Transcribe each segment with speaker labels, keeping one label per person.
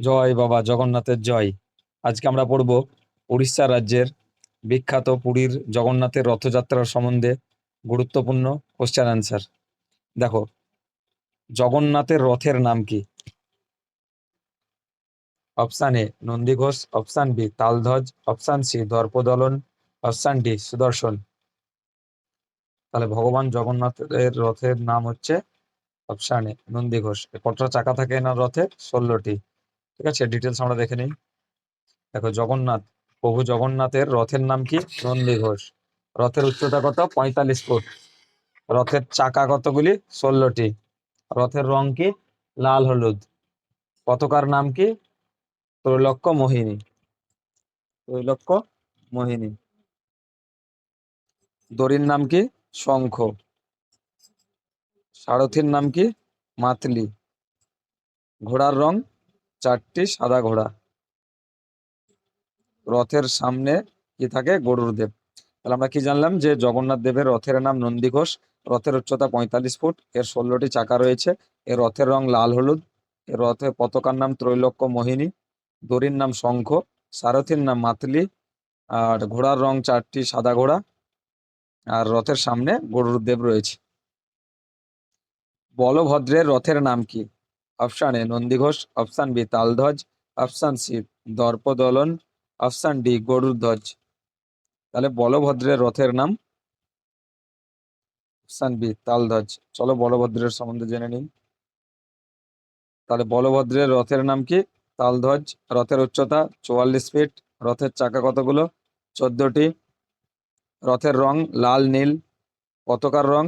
Speaker 1: জয় বাবা জগন্নাথের জয়। আজকে আমরা পড়ব উড়িষ্যা রাজ্যের বিখ্যাত পুরীর জগন্নাথের রথযাত্রার সম্বন্ধে গুরুত্বপূর্ণ কোশ্চেন অ্যান্সার। দেখো, জগন্নাথের রথের নাম কি? Option A Nandighosh, option B Taladhwaja, option C Darpadalan, option D Sudarshan. তাহলে ভগবান জগন্নাথের রথের নাম হচ্ছে অপশান এ নন্দীঘোষ। কতটা চাকা থাকে না রথের? 16টি। ঠিক আছে, ডিটেলস আমরা দেখে নিই। দেখো, প্রভু জগন্নাথের রথের নাম কি? নন্দীঘোষ। রথের উচ্চতা কত? 45 ফুট। রথের চাকা কতগুলি? 16টি। রথের রং কি? লাল হলুদ। পতাকার নাম কি? ত্রৈলোক্য মোহিনী। ত্রৈলোক্য মোহিনী। দড়ির নাম কি? শঙ্খ। সারথীর নাম কি? মাতলি। ঘোড়ার রং 4টি সাদা ঘোড়া। রথের সামনে কি থাকে? গরুর দেব। তাহলে আমরা কি জানলাম? যে জগন্নাথ দেবের রথের নাম নন্দীঘোষ। রথের উচ্চতা 45 ফুট। এর 16টি চাকা রয়েছে। এর রথের রং লাল হলুদ। এর রথের পতাকার নাম ত্রৈলোক্য মোহিনী। দড়ির নাম শঙ্খ। সারথীর নাম মাতলি। আর ঘোড়ার রং 4টি সাদা ঘোড়া। আর রথের সামনে গরুর দেব রয়েছে। বলভদ্রের রথের নাম কি? Option A Nandighosh, option B Taladhwaja, option C Darpadalan, option D Garudadhwaja. তাহলে বলভদ্রের রথের নাম অপশান বি তালধ্বজ। চলো বলভদ্রের সম্বন্ধে জেনে নিই। তাহলে বলভদ্রের রথের নাম কি? তালধ্বজ। রথের উচ্চতা 44 ফিট। রথের চাকা কতগুলো? 14টি। রথের রং লাল নীল। পতাকার রং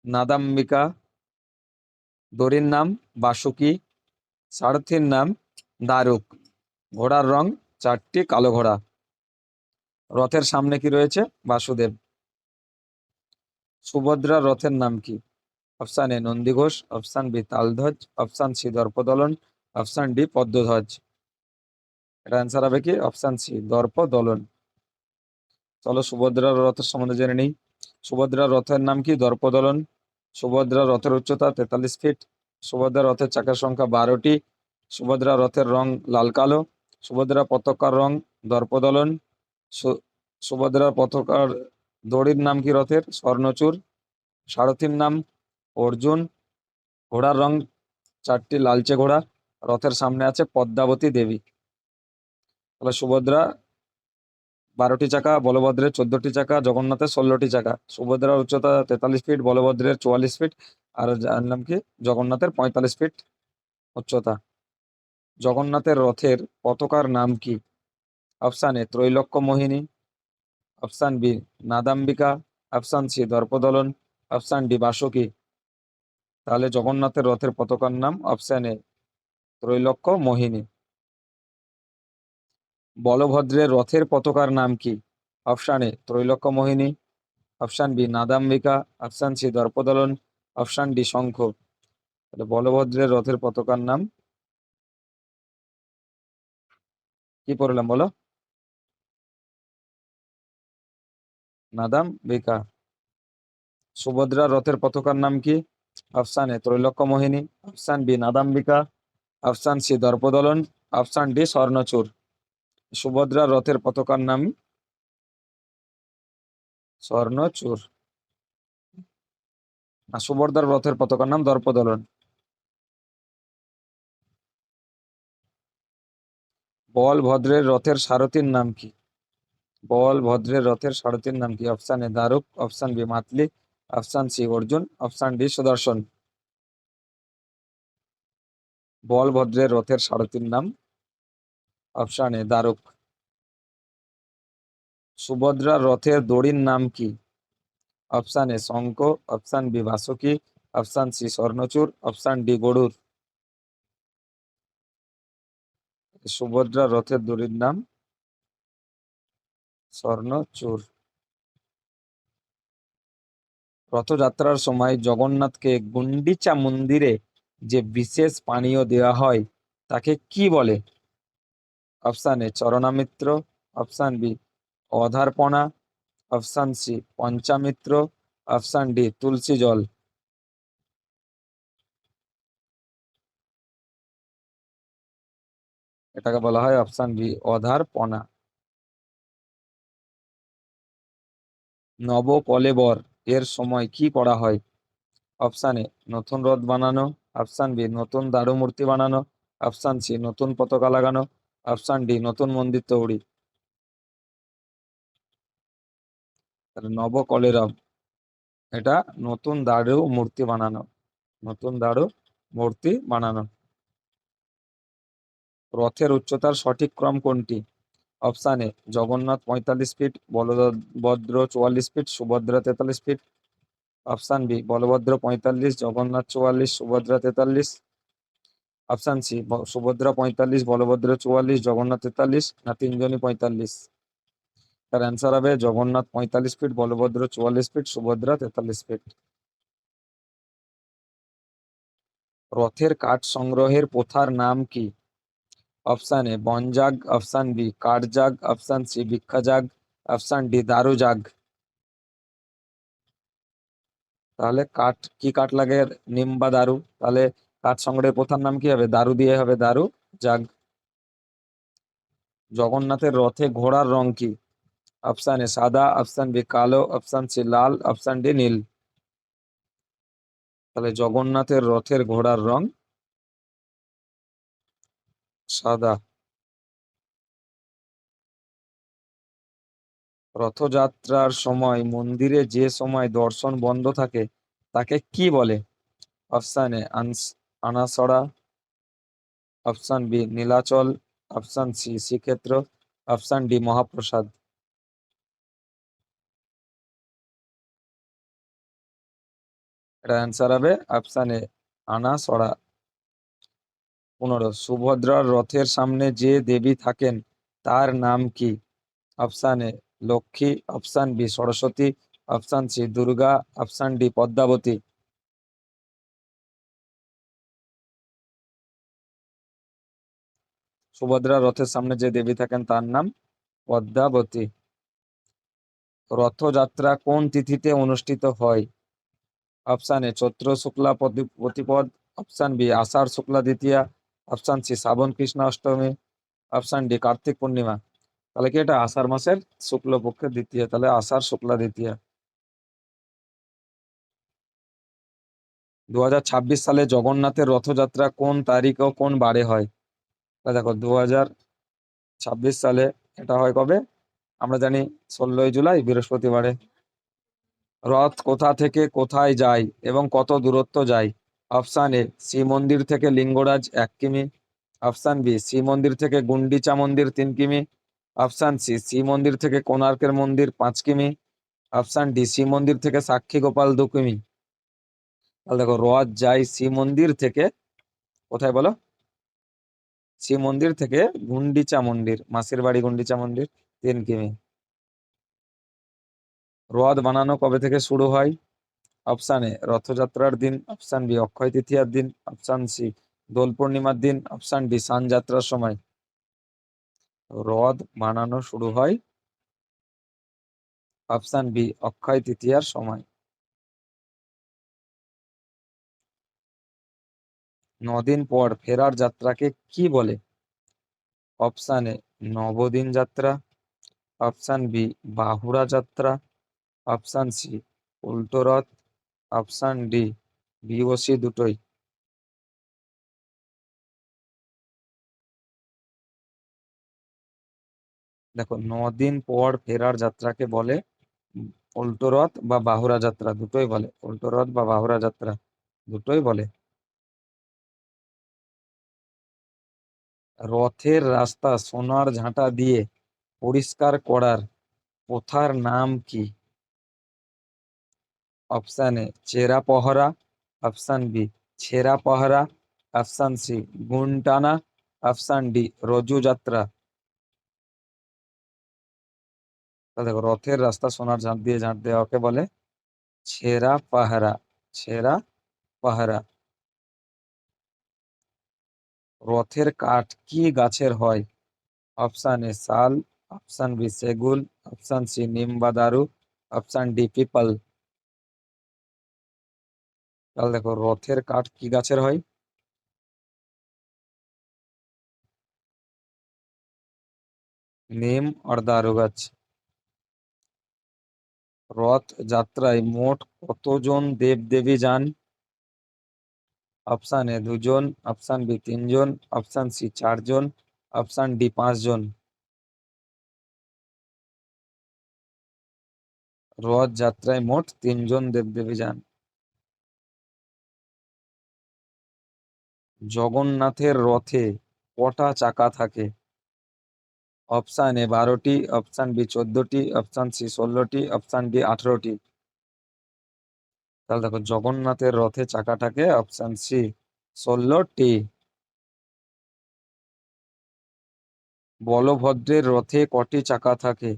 Speaker 1: নাদাম্বিকা। দড়ির নাম বাসুকি। সারথীর নাম দারুক। ঘোড়ার রং 4টি কালো ঘোড়া। রথের সামনে কি রয়েছে? বাসুদেব। সুভদ্রার রথের নাম কি? Option A Nandighosh, option B Taladhwaja, option C Darpadalan, option D Padmadhwaja. এটা অ্যান্সার হবে কি? Option C Darpadalan. চলো সুভদ্রার রথের সম্বন্ধে জেনে নিই। সুভদ্রার রথের নাম কি? দর্পদলন। সুভদ্রার রথের উচ্চতা 43 ফিট। সুভদ্রার রথের চাকার সংখ্যা 12টি। সুভদ্রার রথের রং লাল কালো। সুভদ্রা পতাকার রং দর্পদলন। সুভদ্রার পতাকার দড়ির নাম কি রথের? স্বর্ণচূড়। সারথীর নাম অর্জুন। ঘোড়ার রং 4টি লালচে ঘোড়া। রথের সামনে আছে পদ্মাবতী দেবী। তাহলে সুভদ্রা 12টি চাকা, বলভদ্রের 14টি চাকা, জগন্নাথের 16টি চাকা। সুভদ্রার উচ্চতা 43 ফিট, বলভদ্রের 44 ফিট, আর জানলাম কি জগন্নাথের 45 ফিট উচ্চতা। জগন্নাথের রথের পতাকার নাম কি? Option A Trailokya Mohini, option B Nadambika, option C Darpadalan, option D Vasuki. তাহলে জগন্নাথের রথের পতাকার নাম অপশান এ ত্রৈলোক্য মোহিনী। বলভদ্রের রথের পতাকার নাম কি? Option A Trailokya Mohini, option B Nadambika, option C Darpadalan, option D Shankha. তাহলে বলভদ্রের রথের পতাকার নাম কি পড়লাম বলো? নাদাম্বিকা। সুভদ্রার রথের পতাকার নাম কি? Option A Trailokya Mohini, option B Nadambika, option C Darpadalan, option D Swarnachuda. সুভদ্রার রথের পতাকার নাম স্বর্ণচূড়। আর সুভদ্রার রথের পতাকার নাম দর্পদলন। বলভদ্রের রথের সারথীর নাম কি? বলভদ্রের রথের সারথীর নাম কি? Option A Daruka, option B Matali, option C Arjun, option D Sudarshan. বলভদ্রের রথের সারথীর নাম অপশান এ দারুক। সুভদ্রার রথের দড়ির নাম কি? Option A Shankha, option B Vasuki, option C Swarnachud, option D গরুর। সুভদ্রার রথের দড়ির নাম স্বর্ণচূড়। রথযাত্রার সময় জগন্নাথকে গুন্ডিচা মন্দিরে যে বিশেষ পানীয় দেওয়া হয় তাকে কি বলে? অপশান এ চরণামিত্র, অপশান বি অধারপনা, অপশান সি পঞ্চামিত্র, অপশান ডি তুলসী জল। এটাকে বলা হয় অপশন বি অধারপনা। নবকলেবর এর সময় কি করা হয়? অপশন এ নতুন রথ বানানো, অপশন বি নতুন দারু মূর্তি বানানো, অপশন সি নতুন পতাকা লাগানো, অপশন ডি নতুন মন্দির তৈরি। তাহলে নবকলেবর এটা নতুন দারু মূর্তি বানানো, নতুন দারু মূর্তি বানানো। রথের উচ্চতার সঠিক ক্রম কোনটি? Option A Jagannath 45 feet, Balabhadra 44 feet, Subhadra 43 feet. Option B Balabhadra 45, Jagannath 44, Subhadra 43। Option C Subhadra 45, Balabhadra 44, Jagannath 43, না তিনজনই 45। তার অ্যান্সার হবে Jagannath 45 feet, Balabhadra 44 feet, Subhadra 43 feet. রথের কাঠ সংগ্রহের প্রথার নাম কি? অপশন এ বনজাগ, অপশন বি কাঠজাগ, অপশন সি ভিক্ষাজাগ, অপশন ডি দারুজাগ। তাহলে কাঠ কি কাঠ লাগে? নিম বা দারু। তাহলে কাঠ সংগ্রহের প্রথার নাম কি হবে? দারু দিয়ে হবে, দারু জাগ। জগন্নাথের রথে ঘোড়ার রং কি? অপশন এ সাদা, অপশন বি কালো, অপশন সি লাল, অপশন ডি নীল। তাহলে জগন্নাথের রথের ঘোড়ার রং সাদা। রথযাত্রার সময় মন্দিরে যে সময় দর্শন বন্ধ থাকে তাকে কি বলে? অপশন এ আনাসড়া, option B Nilachal, option C Shrikshetra, option D মহাপ্রসাদ। এটা অ্যান্সার হবে অপশন এ আনাসড়া। 15, সুভদ্রার রথের সামনে যে দেবী থাকেন তার নাম কি? Option A Lakshmi, option B Saraswati, option C Durga, option D Padmavati. সুভদ্রার রথের সামনে যে দেবী থাকেন তার নাম পদ্মাবতী। রথযাত্রা কোন তিথিতে অনুষ্ঠিত হয়? অপশন এ চৈত্র শুক্লা প্রতিপদ, অপশন বি আষাঢ় শুক্লা দ্বিতীয়া, অপশন সি শ্রাবণ কৃষ্ণ অষ্টমী, অপশন ডি কার্তিক পূর্ণিমা। তাহলে কি এটা আষাঢ় মাসের শুক্লপক্ষের দ্বিতীয়া, তাহলে আষাঢ় শুক্লা দ্বিতীয়া। 2026 সালে জগন্নাথের রথযাত্রা কোন তারিখ ও কোন বারে হয়? তা দেখো 2026 সালে এটা হয় কবে? আমরা জানি 16ই জুলাই, বৃহস্পতিবারে। রথ কোথা থেকে কোথায় যায় এবং কত দূরত্ব যায়? অপশান এ শ্রীমন্দির থেকে লিঙ্গরাজ 1 কিমি, অপশান বি শ্রীমন্দির থেকে গুন্ডিচা মন্দির 3 কিমি, অপশান সি শ্রীমন্দির থেকে কোণার্কের মন্দির 5 কিমি, অপশান ডি শ্রীমন্দির থেকে সাক্ষী গোপাল 2 কিমি। তাহলে দেখো রথ যায় শ্রীমন্দির থেকে, কোথায় বলো? শ্রীমন্দির থেকে গুন্ডিচা মন্দির, মাসির বাড়ি গুন্ডিচা মন্দির 3 কিমি। রথ বানানো কবে থেকে শুরু হয়? অপশান এ রথযাত্রার দিন, অপশান বি অক্ষয় তৃতীয়ার দিন, অপশান সি দোল পূর্ণিমার দিন, অপশান ডি সান যাত্রার সময়। রথ বানানো শুরু হয় অপশান বি অক্ষয় তৃতীয়ার সময়। 9 দিন পর ফেরার যাত্রাকে কি বলে? অপশান এ নবদিন যাত্রা, অপশান বি বাহুড়া যাত্রা, অপশান সি উল্টো রথ, অপশান ডি বি ও সি দুটোই। দেখো 9 দিন পর ফেরার যাত্রাকে বলে উল্টো রথ বা বাহুড়া যাত্রা, দুটোই বলে। উল্টো রথ বা বাহুড়া যাত্রা দুটোই বলে। রথের রাস্তা সোনার ঝাঁটা দিয়ে পরিষ্কার করার প্রথার নাম কি? অপশান এ চেরা পহরা, অপশান বি ছেঁড়া পহরা, অপশান সি গুণ টানা, অপশান ডি রজু যাত্রা। তাহলে দেখো রথের রাস্তা সোনার ঝাঁট দিয়ে ঝাঁট দেওয়াকে বলে ছেঁড়া পাহারা, ছেঁড়া পাহারা। রথের কাঠ কি গাছের হয়? অপশান এ শাল, অপশান বি সেগুন, অপশান সি নিম বা দারু, অপশান ডি পিপল। তাহলে দেখো রথের কাঠ কি গাছের হয়? নিম আর দারু গাছ। রথ যাত্রায় মোট কতজন দেব দেবী যান? অপশান এ 2 জন, অপশান বি 3 জন, অপশান সি 4 জন, অপশান ডি 5 জন। রথ যাত্রায় মোট 3 জন দেবদেবী যান। জগন্নাথের রথে কটা চাকা থাকে? অপশান এ 12টি, অপশান বি 14টি, অপশান সি 16টি, অপশান ডি 18টি। তাহলে দেখো জগন্নাথের রথে চাকা থাকে অপশান সি 16টি। বলভদ্রের রথে কটি চাকা থাকে?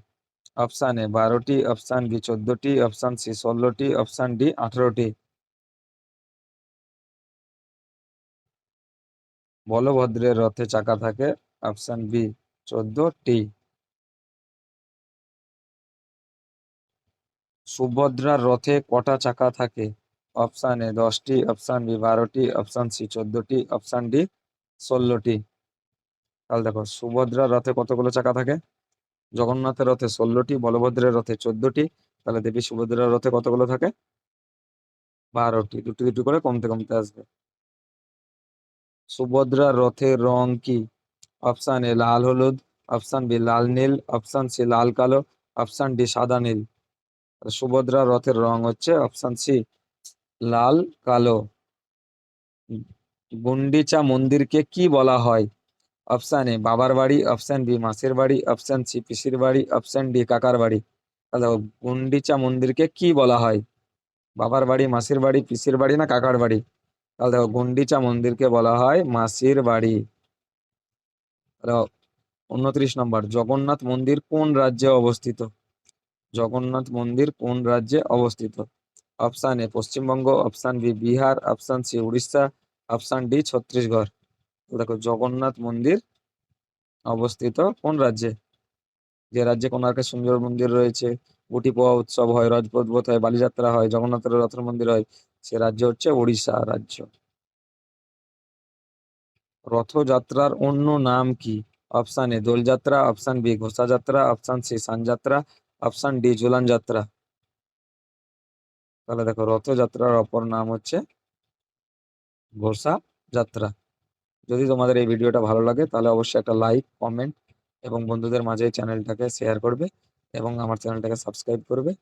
Speaker 1: অপশান এ 12টি, অপশান বি 14টি, অপশান সি 16টি, অপশান ডি 18টি। বলভদ্রের রথে চাকা থাকে অপশান বি 14টি। সুভদ্রার রথে কটা চাকা থাকে? অপশান এ 10টি, অপশান বি 12টি, অপশান সি 14টি, অপশান ডি 16টি। তাহলে দেখো সুভদ্রার রথে কতগুলো চাকা থাকে? জগন্নাথের রথে 16টি, বলভদ্রের রথে 14টি। তাহলে দেবী সুভদ্রার রথে কতগুলো থাকে? 12টি। দুটি দুটি করে কমতে কমতে আসবে। সুভদ্রার রথের রং কি? অপশান এ লাল হলুদ, অপশান বি লাল নীল, অপশান সি লাল কালো, অপশান ডি সাদা নীল। সুভদ্রার রথের রং হচ্ছে অপশান সি লাল কালো। গুন্ডিচা মন্দিরকে কি বলা হয়? অপশান এ বাবার বাড়ি, অপশান বি মাসির বাড়ি, অপশান সি পিসির বাড়ি, অপশান ডি কাকার বাড়ি। তাহলে দেখো, গুন্ডিচা মন্দিরকে কি বলা হয়? বাবার বাড়ি, মাসির বাড়ি, পিসির বাড়ি না কাকার বাড়ি? তাহলে দেখো গুন্ডিচা মন্দিরকে বলা হয় মাসির বাড়ি। তাহলে 29 নম্বর, জগন্নাথ মন্দির কোন রাজ্যে অবস্থিত? জগন্নাথ মন্দির কোন রাজ্যে অবস্থিত? Option A Paschimbanga, option B Bihar, option C Orissa, option D Chhattisgarh. তো দেখো জগন্নাথ মন্দির অবস্থিত কোন রাজ্যে? যে রাজ্যে কোণার্কের সুন্দর মন্দির রয়েছে, গুটি পোয়া উৎসব হয়, রজপর্বত হয়, বালিযাত্রা হয়, জগন্নাথের রথের মন্দির হয়, সে রাজ্য হচ্ছে উড়িষ্যা রাজ্য। রথযাত্রার অন্য নাম কি? Option A Dolyatra, option B Ghoshayatra, option C Snanayatra, option D Jhulan Yatra. তাহলে দেখো রথযাত্রার অপর নাম হচ্ছে ঘোষা যাত্রা। যদি তোমাদের এই ভিডিওটা ভালো লাগে তাহলে অবশ্যই একটা লাইক, কমেন্ট এবং বন্ধুদের মাঝে এই চ্যানেলটাকে শেয়ার করবে এবং আমার চ্যানেলটাকে সাবস্ক্রাইব করবে।